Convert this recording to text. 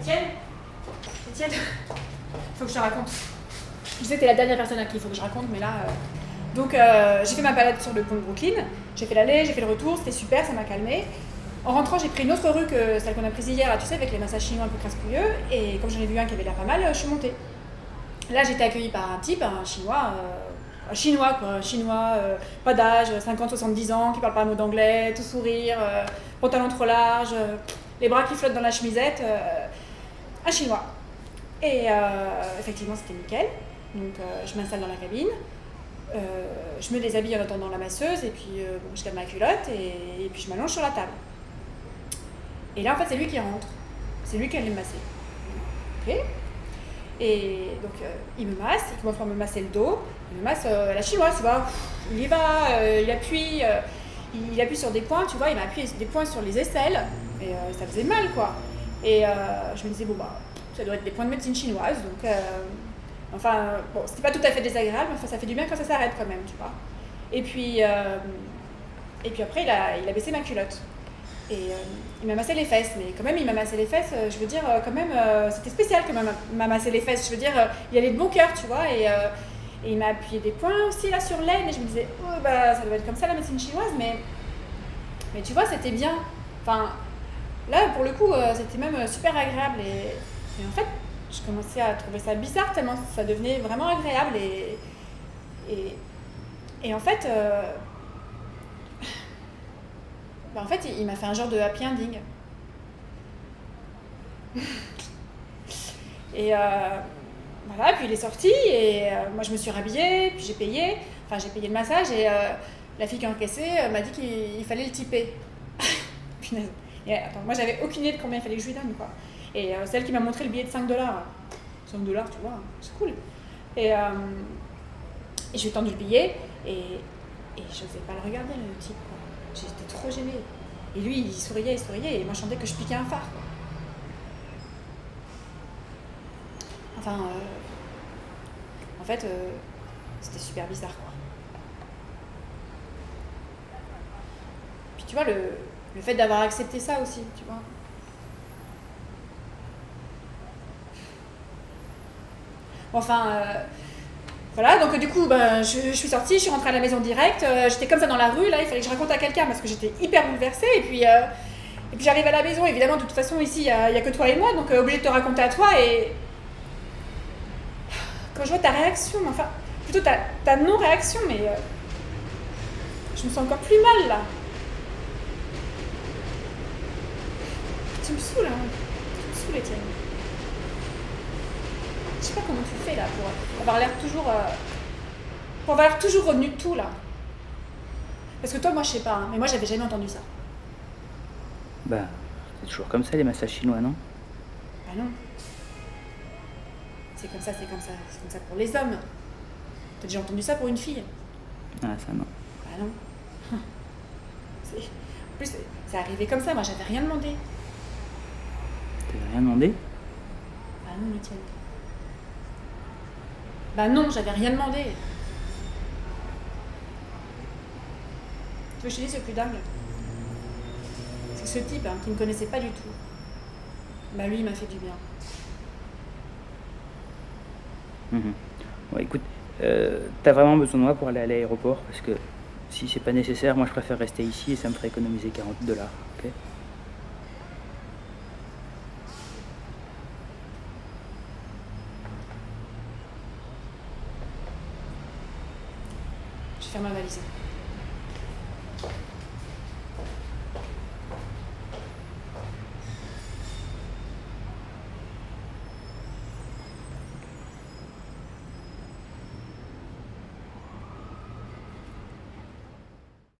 Étienne, faut que je te raconte. Je sais que t'es la dernière personne à qui il faut que je raconte, mais là... Donc j'ai fait ma balade sur le pont de Brooklyn, j'ai fait l'aller, j'ai fait le retour, c'était super, ça m'a calmé. En rentrant, j'ai pris une autre rue que celle qu'on a prise hier, là, tu sais, avec les massages chinois un peu crasse-pouilleux, et comme j'en ai vu un qui avait l'air pas mal, je suis montée. Là, j'ai été accueillie par un type, un chinois, pas d'âge, 50-70 ans, qui parle pas un mot d'anglais, tout sourire, pantalon trop large, les bras qui flottent dans la chemisette, un chinois. Et effectivement, c'était nickel. Donc je m'installe dans la cabine, je me déshabille en attendant la masseuse, et puis je garde ma culotte, et puis je m'allonge sur la table. Et là, en fait, c'est lui qui rentre. C'est lui qui allait me masser. Ok. Et donc, il me masse, il commence par me masser le dos, il me masse la chinoise, tu vois. Il y va, il appuie sur des points, tu vois, il m'a appuyé des points sur les aisselles, et ça faisait mal, quoi. Et je me disais, bon, bah, ça doit être des points de médecine chinoise, donc... bon, c'était pas tout à fait désagréable, mais enfin, ça fait du bien quand ça s'arrête, quand même, tu vois. Et puis après, il a baissé ma culotte. Et il m'a massé les fesses, mais quand même, il m'a massé les fesses, je veux dire, quand même, c'était spécial quand même, il m'a massé les fesses, je veux dire, il allait de bon cœur, tu vois, et il m'a appuyé des points aussi, là, sur l'aine, et je me disais, oh, bah, ça doit être comme ça, la médecine chinoise, mais tu vois, c'était bien. Enfin, là, pour le coup, c'était même super agréable, et en fait, je commençais à trouver ça bizarre, tellement ça devenait vraiment agréable, et en fait... en fait, il m'a fait un genre de happy ending. Et voilà, puis il est sorti, et moi je me suis rhabillée, puis j'ai payé le massage, et la fille qui a encaissé m'a dit qu'il fallait le tiper. Punaise. Et attends, moi j'avais aucune idée de combien il fallait que je lui donne, quoi. Et c'est elle qui m'a montré le billet de $5. $5, tu vois, c'est cool. Et je lui ai tendu le billet, et je n'osais pas le regarder, le type, quoi. J'étais trop gênée. Et lui, il souriait, et moi, je sentais que je piquais un phare, quoi. Enfin, en fait, c'était super bizarre, quoi. Puis tu vois, le fait d'avoir accepté ça aussi, tu vois. Enfin, voilà, donc du coup, je suis sortie, je suis rentrée à la maison direct, j'étais comme ça dans la rue, là, il fallait que je raconte à quelqu'un parce que j'étais hyper bouleversée, et puis j'arrive à la maison, évidemment, de toute façon, ici, il y a que toi et moi, donc obligée de te raconter à toi, et quand je vois ta réaction, enfin, plutôt ta non-réaction, mais je me sens encore plus mal, là. Tu me saoules, hein, tu me saoules, Étienne. Je sais pas comment tu fais, là, pour avoir l'air toujours revenu de tout, là. Parce que toi, moi, je sais pas, hein, mais moi, j'avais jamais entendu ça. Bah, c'est toujours comme ça, les massages chinois, non? Bah non. C'est comme ça pour les hommes. T'as déjà entendu ça pour une fille? Ah, ça, non. Bah non. En plus, c'est arrivé comme ça, moi, j'avais rien demandé. T'avais rien demandé? Bah non, Étienne. Bah non, j'avais rien demandé. Tu veux que je te dise le plus dingue? C'est que ce type, hein, qui me connaissait pas du tout, bah lui, il m'a fait du bien. Ouais, écoute, t'as vraiment besoin de moi pour aller à l'aéroport? Parce que si c'est pas nécessaire, moi je préfère rester ici et ça me ferait économiser $40, ok? Je vais faire ma valise.